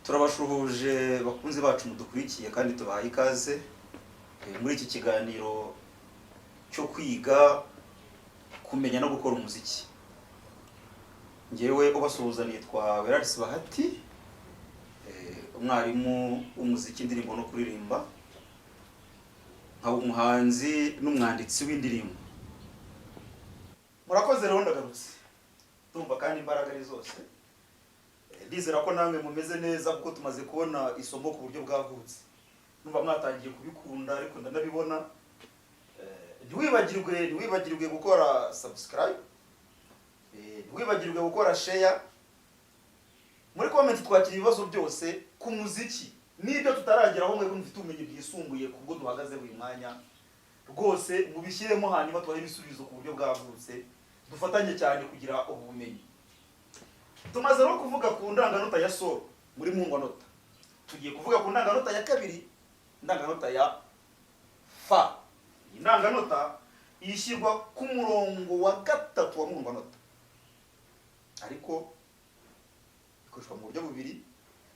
turabashuhuje bakunzi bacu mudukurikiye kandi tubahaye ikaze muri iki kiganiro cyo kwiga kumenya no gukora umuziki. Ngewe ubasuhuza nitwa Weraris Bahati, umwarimu w'umuziki, indirimbo no kuririmba, nkaba umuhanzi n'umwanditsi w'indirimbo. Murakoze rero ndagarutse, tumva kandi imbaraga ari zose. Ndizera ko namwe mumeze neza kuko tumaze kubona isomo ku buryo bwagutse. Numva mwatangiye kubikunda ariko ndanabibona. Ntiwibagirwe gukora subscribe, ntiwibagirwe gukora share. Muri comment twakira ibibazo byose ku muziki n'ibyo tutarageraho mwe mufite ubumenyi bwisumbuye kubwo duhagaze buri mwanya. Rwose mubishyiremo hanyuma tubahe ibisubizo ku buryo bwagutse, dufatanye cyane kugira ubumenyi. Tumaze no kuvuga ku ndanganota ya sol muri mpungwanota. Tugiye kuvuga ku ndanganota ya kabiri, ndanganota ya fa. Indanganota ishyirwa ku murongo wa gatatu wa mpungwanota, ariko ikoreshwa mu buryo bubiri.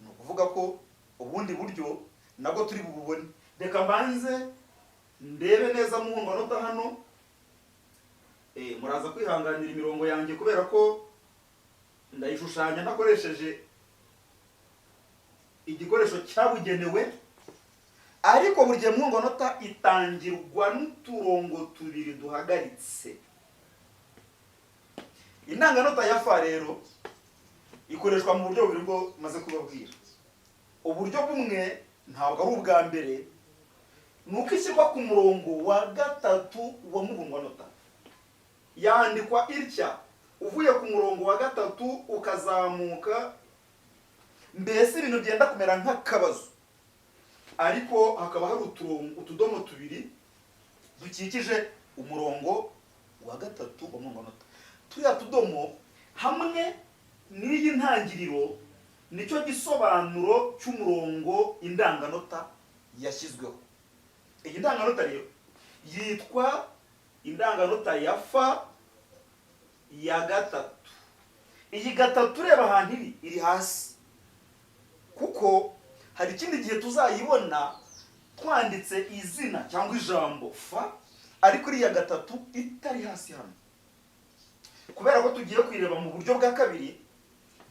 Ni ukuvuga ko ubundi buryo nabwo turi bubone. Reka mbanze ndebe neza mu mpungwanota hano. Muraza kwihanganira imirongo yanjye kubera ko ndayishushanya nakoresheje igikoresho cyabugenewe, ariko buri gihe mpungwanota itangirwa n'uturongo tubiri duhagaritse. Indanganota ya fa rero ikoreshwa mu buryo bubiri bwo maze kubabwira. Uburyo bumwe ntabwo ari ubwa mbere, nuko ishyirwa ku murongo wa gatatu wa mpungwanota. Yandikwa itya, uvuye ku murongo wa gatatu ukazamuka, mbese ibintu byenda kumera nk'akabazo, ariko hakaba hari utudomo tubiri dukikije umurongo wa gatatu wa mpungwanota. Turiya tudomo hamwe n'iyi ntangiriro nicyo gisobanuro cy'umurongo indanganota yashyizweho. Iyi ndanganota rero yitwa indanganota ya fa ya gatatu. Iyi gatatu reba ahantu iri hasi, kuko hari ikindi gihe tuzayibona twanditse izina cyangwa ijambo fa, ariko iriya gatatu itari hasi hano. Kubera ko tugiye kwireba mu buryo bwa kabiri,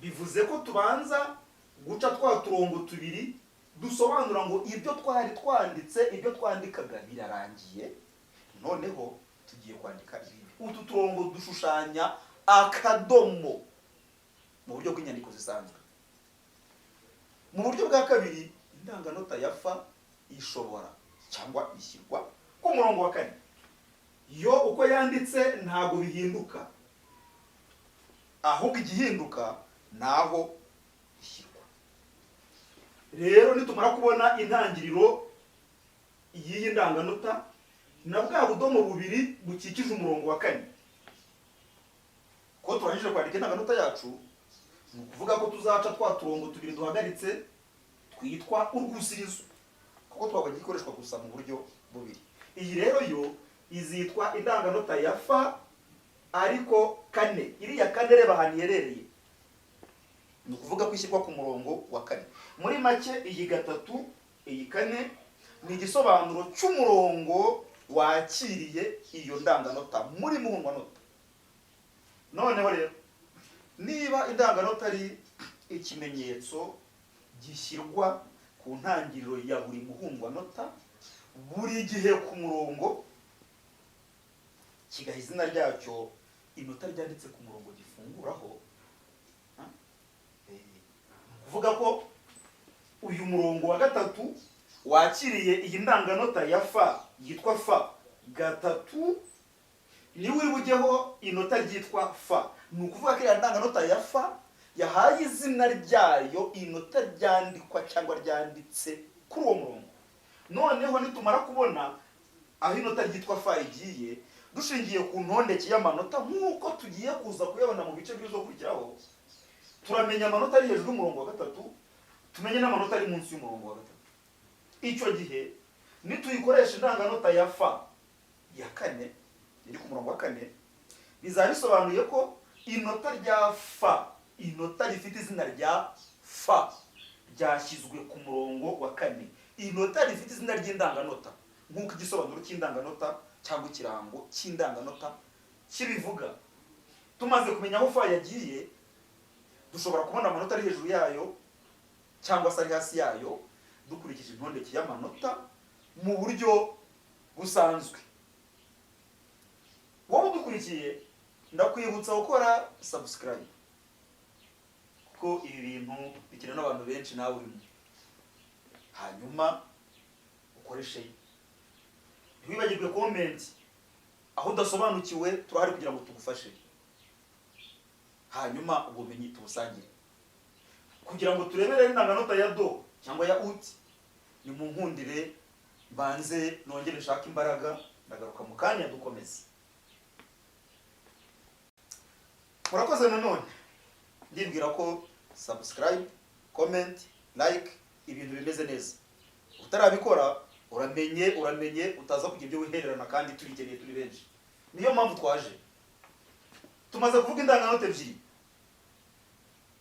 bivuze ko tubanza guca twa turongo tubiri dusobanura ngo ibyo twari twanditse, ibyo twandikaga birarangiye, noneho tugiye kwandika ibi. Utu turongo dushushanya akadomo mu buryo bw'inyandiko zisanzwe. Mu buryo bwa kabiri, indanganota ya fa ishobora cyangwa ishyirwa ku murongo wa kane. Yo uko yanditse ntabwo bihinduka, ahubwo igihinduka naho ishyirwa. Rero nitumara kubona intangiriro y'iyi ndanganota na bwa budomo bubiri bukikije umurongo wa kane, ko turangije kwandika indanganota yacu, ni ukuvuga ko tuzaca twa turongo tubiri duhagaritse twitwa urwusirizo, kuko twabonye ikoreshwa gusa mu buryo bubiri. Iyi rero yo izitwa indanganota ya fa ariko kane. Iriya kane reba ahantu iherereye, ni ukuvuga ko ishyirwa ku murongo wa kane. Muri make iyi gatatu, iyi kane ni igisobanuro cy'umurongo wakiriye iyo ndanganota muri mpungwanota. Noneho rero niba indanganota ari ikimenyetso gishyirwa ku ntangiriro ya buri mpungwanota, buri gihe ku murongo kigaha izina ryacyo, inota ryanditse ku murongo gifunguraho. Kuvuga ko uyu murongo wa gatatu wakiriye iyi ndanganota ya fa yitwa fa gatatu, niwe uri bujyeho inota ryitwa fa. Ni ukuvuga ko iyo ndanganota ya fa yahaye izina ryayo inota ryandikwa cyangwa ryanditse kuri uwo murongo. Noneho nitumara kubona aho inota ryitwa fa igiye, dushingiye ku ntondeke y'amanota nk'uko tugiye kuza kuyabona mu bice bizokurikiraho, turamenya amanota ari hejuru y'umurongo wa gatatu, tumenye n'amanota ari munsi y'umurongo wa gatatu. Icyo gihe nituyikoresha indanganota ya fa ya kane iri ku murongo wa kane, bizaba bisobanuye ko inota rya fa, inota rifite izina rya fa ryashyizwe ku murongo wa 4. Iyi nota rifite izina ry'indanganota nk'uko igisobanuro cy'indanganota cyangwa ikirango cy'indanganota kibivuga. Tumaze kumenya aho fa yagiye, dushobora kubona amanota ari hejuru yayo cyangwa se ari hasi yayo dukurikije intondeke y'amanota mu buryo busanzwe. Wowe udukurikiye ndakwibutsa gukora subscribe kuko ibi bintu bikenewe n'abantu benshi nawe urimo. Hanyuma ukore share. Ntiwibagirwe comment aho udasobanukiwe, turahari kugira ngo tugufashe. Hanyuma ubumenyi tubusangire kugira ngo turebere indanganota ya do cyangwa ya ut. Ni mu nkundire banze nongere nshaka imbaraga, ndagaruka mu kanya dukomeze. Murakoze nanone ndibwira ko subscribe, comment, like ibintu bimeze neza. Utarabikora uramenye utaza kugira ibyo wihererana kandi tubikeneye turi benshi. Niyo mpamvu twaje. Tumaze kuvuga indanganota ebyiri.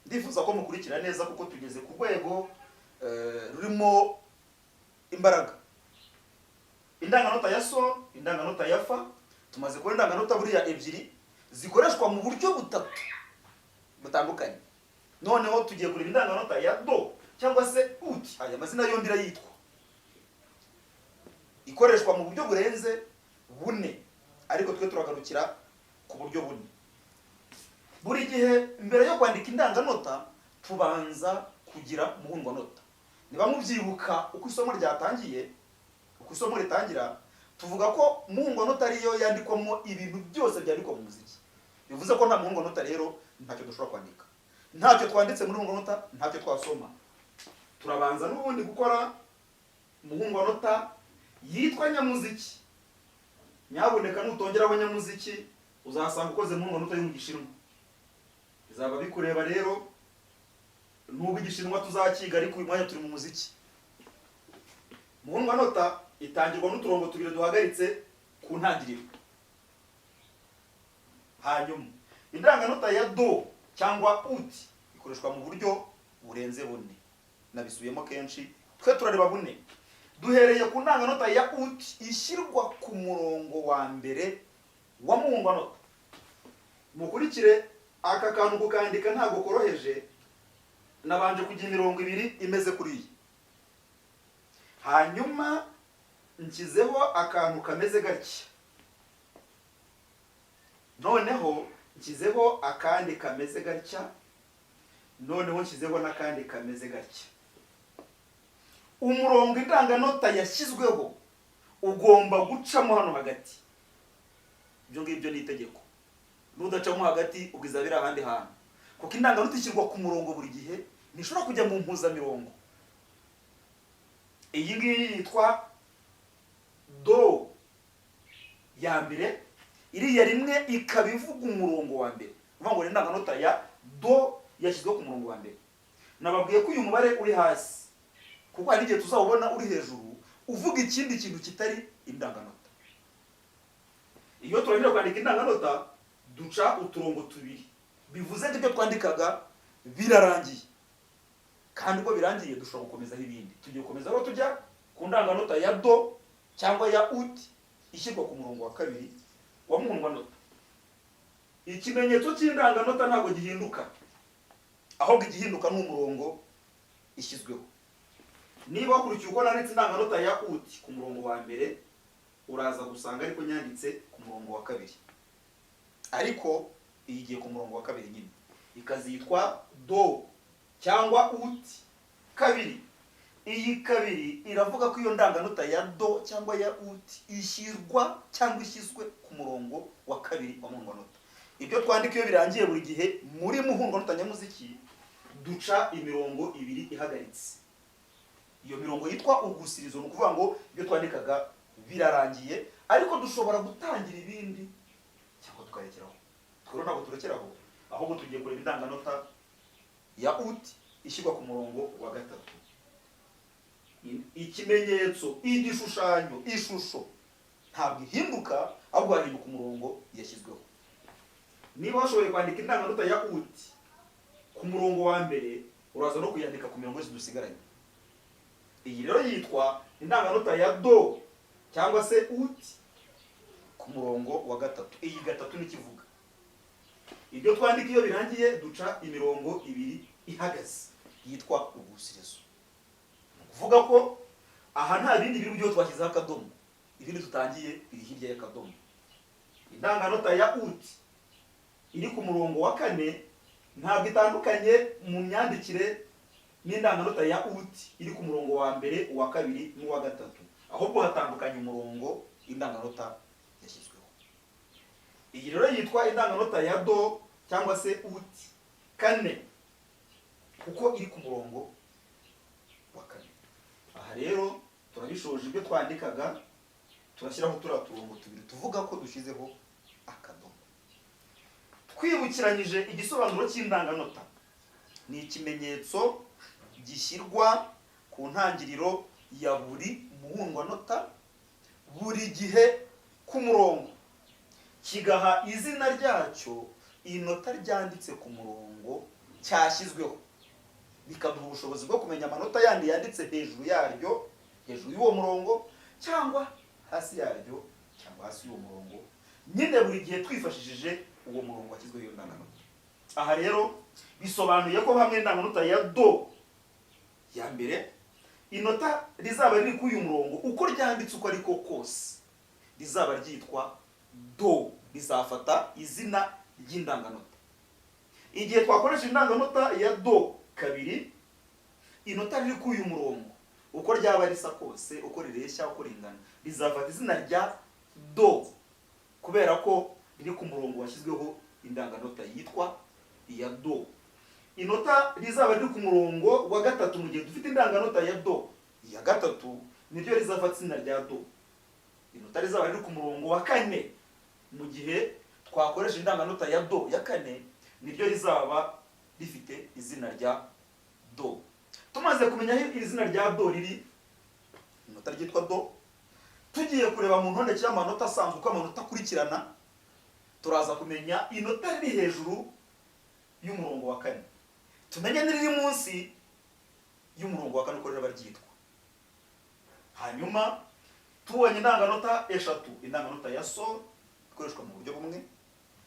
Ndifuza ko mukurikira neza kuko tugeze ku rwego rurimo imbaraga. Indanganota ya so, indanganota ya fa. Tumaze kubona indanganota buriya ebyiri zikoreshwa mu buryo butatu butandukanye. Noneho tugiye kureba indanganota ya do cyangwa se ut. Aya mazina yombi yitwa ikoreshwa mu buryo burenze bune, ariko twe turagarukira ku buryo bune. Buri gihe mbere yo kwandika indanganota tubanza kugira muhundwanota. Niba mubyibuka uko isomo ryatangiye, uko isomo ritangira, tuvuga ko muhundwanota ariyo yandikwamo ibintu byose byandikwa mu muziki. Bivuze ko nta muhundwanota rero ntacyo dushobora kwandika. Ntacyo twanditse muri muhundwanota, ntacyo twasoma. Turabanza n'ubundi gukora muhundwanota yitwa nyamuziki. Nyaboneka nutongeraho nyamuziki uzasanga ukoze muhundwanota yo mu Gishinwa. Bizaba bikureba rero, nubwo Igishinwa tuzakiga ariko uyu mwanya turi mu muziki. Muhundwanota itangirwa n'uturongo tubiri duhagaritse ku ntangiriro. Hanyuma indanganota ya do cyangwa ut ikoreshwa mu buryo burenze bune. Nabisubiyemo kenshi, twe turareba bune. Duhereye ku ndanganota ya ut ishyirwa ku murongo wa mbere wa muhundwanota. Mukurikire aka kantu kukandika ntabwo koroheje, nabanje kugira imirongo ibiri imeze kuri iyi. Hanyuma nshyizeho akantu kameze gake. Noneho nshyizeho akandi kameze gatya. Noneho nshyizeho n'akandi kameze gatya. Umurongo indanganota yashyizweho ugomba gucamo hano hagati. Ibyo ngibyo ni itegeko. Nudacamo hagati ubwizabira ahandi hantu. Kuko indanganota ishyirwa ku murongo buri gihe, nishobora kujya mu mpuzamirongo. Iyi ngiyi yitwa do ya mbere, iriya rimwe ikaba ivuga umurongo wa mbere. Uvuga ngo indanganota ya do yashyizwe ku murongo wa mbere. Nababwiye ko uyu mubare uri hasi, kuko hari igihe tuzawubona uri hejuru uvuga ikindi kintu kitari indanganota. Iyo turangira kwandika indanganota duca uturongo tubiri. Bivuze ko ibyo twandikaga birarangiye. Kandi uko birangiye dushobora gukomezaho ibindi. Tugiye gukomeza aho tujya ku ndanganota ya do cyangwa ya ut ishyirwa ku murongo wa kabiri wa muhundwanota. Ikimenyetso cy'indanganota ntabwo gihinduka, ahubwo igihinduka ni umurongo ishyizweho. Niba wakurikiye uko nanditse indanganota ya ut ku murongo wa mbere, uraza gusanga ariko nyanditse ku murongo wa kabiri. Ariko iyi igiye ku murongo wa kabiri nyine, ikazitwa do cyangwa ut kabiri. Iyi kabiri iravuga ko iyo ndanganota ya do cyangwa ya ut ishyirwa cyangwa ishyizwe ku murongo wa kabiri wa muhundwanota. Ibyo twandika iyo birangiye buri gihe muri muhundwanota nyamuziki duca imirongo ibiri ihagaritse. Iyo mirongo yitwa ugusirizo, ni ukuvuga ngo ibyo twandikaga birarangiye, ariko dushobora gutangira ibindi cyangwa tukarekeraho. Twero ntabwo turekeraho, ahubwo tugiye kureba indanganota ya ut ishyirwa ku murongo wa gatatu. Ikimenyetso, igishushanyo, ishusho ntabwo ihinduka, ahubwo hahinduka umurongo yashyizweho. Niba washoboye kwandika indanganota ya ut ku murongo wa mbere, uraza no kuyandika ku mirongo yose dusigaranye. Iyi rero yitwa indanganota ya do cyangwa se uti ku murongo wa gatatu. Iyi gatatu nikivuga. Ibyo twandika iyo birangiye duca imirongo ibiri ihagaze yitwa urwusirizo. Kuvuga ko aha nta bindi biri byo twashyizeho akadomo. Ibindi tutangiye biri hirya y'akadomo. Indanganota ya uti iri ku murongo wa kane ntabwo itandukanye mu myandikire n'indanganota ya uti iri ku murongo wa mbere, uwa kabiri n'uwa gatatu, ahubwo hatandukanye umurongo indanganota yashyizweho. Iyi rero yitwa indanganota ya do cyangwa se uti kane kuko iri ku murongo wa kane. Aha rero turabishoje ibyo twandikaga, turashyiraho turiya turongo tubiri tuvuga ko dushyizeho akadomo. Twibukiranyije igisobanuro cy'indanganota. Ni ikimenyetso gishyirwa ku ntangiriro ya buri muhundwanota buri gihe ku murongo, kigaha izina ryacyo inota ryanditse ku murongo cyashyizweho, bikaduha ubushobozi bwo kumenya amanota yandi yanditse hejuru yaryo, hejuru y'uwo murongo, cyangwa hasi yaryo, cyangwa hasi y'uwo murongo, nyine buri gihe twifashishije uwo murongo washyizweho iyo ndanganota. Aha rero bisobanuye ko hamwe n'indanganota ya do ya mbere, inota rizaba riri kuri uyu murongo uko ryanditse uko ariko kose rizaba ryitwa do, rizafata izina ry'indanganota. Igihe twakoresha indanganota ya do kabiri, inota riri kuri uyu murongo uko ryaba risa kose, uko rireshya, uko ringana, rizafata izina rya do kubera ko riri ku murongo washyizweho indanganota yitwa iya do. Inota rizaba riri ku murongo wa gatatu mu gihe dufite indanganota ya do ya gatatu, niryo rizafata izina rya do. Inota rizaba riri ku murongo wa kane mu gihe twakoresha indanganota ya do ya kane, niryo rizaba rifite izina rya do. Tumaze kumenya aho izina rya do riri, inota ryitwa do, tugiye kureba mu ntondeke y'amanota asanzwe uko amanota akurikirana, turaza kumenya inota riri hejuru y'umurongo wa kane, tumenye n'iriri munsi y'umurongo wa kane uko rero baryitwa. Hanyuma tubonye indanganota eshatu, indanganota ya so ikoreshwa mu buryo bumwe,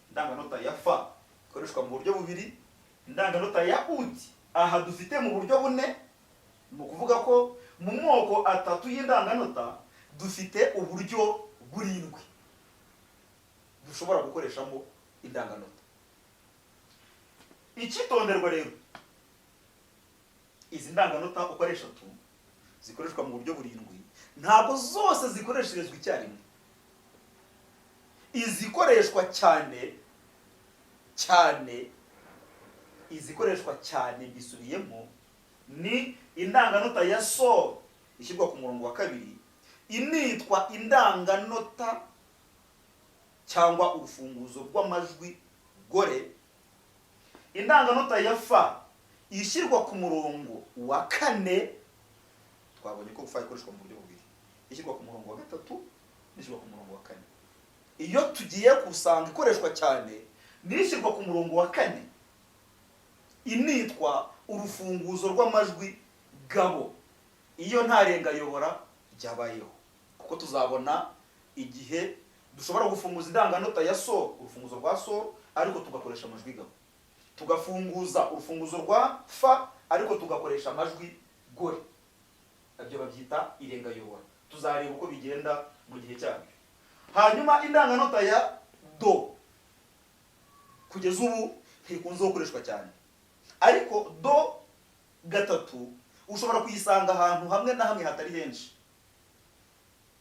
indanganota ya fa ikoreshwa mu buryo bubiri, indanganota ya uti aha dufite mu buryo bune. Ni ukuvuga ko mu moko atatu y'indanganota dufite uburyo burindwi dushobora gukoreshamo indanganota. Icyitonderwa rero, izi ndanganota uko ari eshatu zikoreshwa mu buryo burindwi, ntabwo zose zikoresherezwa icyarimwe. Izikoreshwa cyane bisubiyemo ni indanganota ya so ishyirwa ku murongo wa kabiri, initwa indanganota cyangwa urufunguzo rw'amajwi gore. Indanganota ya fa ishyirwa ku murongo wa kane, twabonye ko fa ikoreshwa mu buryo bubiri, ishyirwa ku murongo wa gatatu n'ishyirwa ku murongo wa kane. Iyo tugiye kusanga ikoreshwa cyane n'ishyirwa ku murongo wa kane, initwa urufunguzo rw'amajwi gabo, iyo nta rengayobora ryabayeho, kuko tuzabona igihe dushobora gufunguza indanganota ya so, urufunguzo rwa so, ariko tugakoresha amajwi gabo, tugafunguza urufunguzo rwa fa ariko tugakoresha amajwi gore. Ibyo babyita irengayobora. Tuzareba uko bigenda mu gihe cyabyo. Hanyuma indanganota ya do kugeza ubu ntikunze gukoreshwa cyane, ariko do gatatu ushobora kuyisanga ahantu hamwe na hamwe hatari henshi,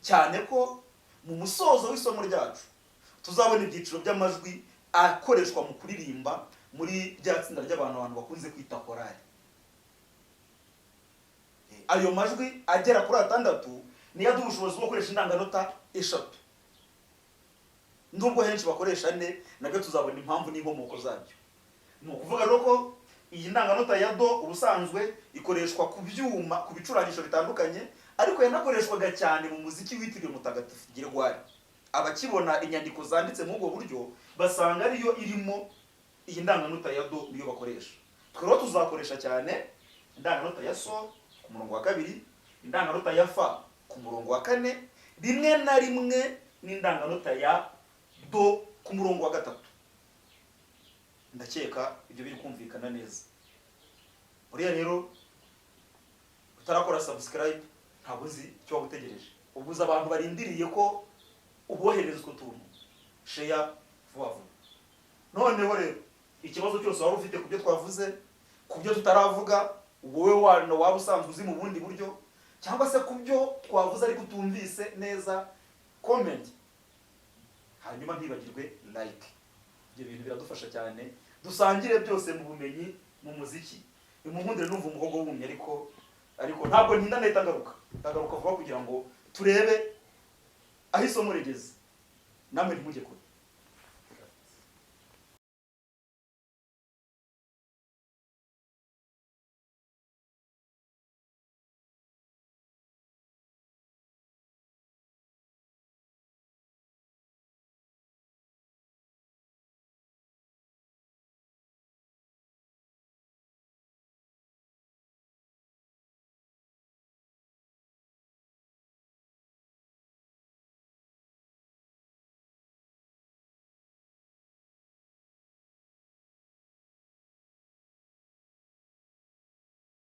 cyane ko mu musozo w'isomo ryacu tuzabona ibyiciro by'amajwi akoreshwa mu kuririmba muri rya tsinda ry'abantu bakunze kwita korali. Ayo majwi agera kuri atandatu niyo aduha ubushobozi bwo gukoresha indanganota eshatu, nubwo henshi bakoresha ane, nabyo tuzabona impamvu n'inkomoko zabyo. Ni ukuvuga rero ko iyi ndanganota ya do ubusanzwe ikoreshwa ku byuma, ku bicurangisho bitandukanye, ariko yanakoreshwaga cyane mu muziki witiriwe Mutagatifu Gregwari. Abakibona inyandiko zanditse mu ubwo buryo basanga ariyo irimo iyi ndanganota ya do niyo bakoresha. Twero tuzakoresha cyane indanganota ya so ku murongo wa 2, indanganota ya fa ku murongo wa 4, rimwe na rimwe n'indanganota ya do ku murongo wa 3. Ndakeka ibyo biri kumvikana neza. Uriya rero utarakora subscribe ntabwo uzi icyo wagutegereje. Ubuze abantu barindiriye ko ubohereza utwo tuntu. Share vuba vuba. Noneho rero ikibazo cyose wari ufite kubyo twavuze, kubyo tutaravuga, wowe waba usanzwe uzi mu bundi buryo, cyangwa se kubyo twavuze ariko utumvise neza, comment. Hanyuma ntibagirwe like. Ibyo bintu biradufasha cyane. Dusangire byose mu bumenyi, mu muziki. Imumundire numva umuhogo wumye ariko ntabwo ntinda nahita ndagaruka vuba kugira ngo turebe aho isomo rigeze. Namwe ntimujye kure.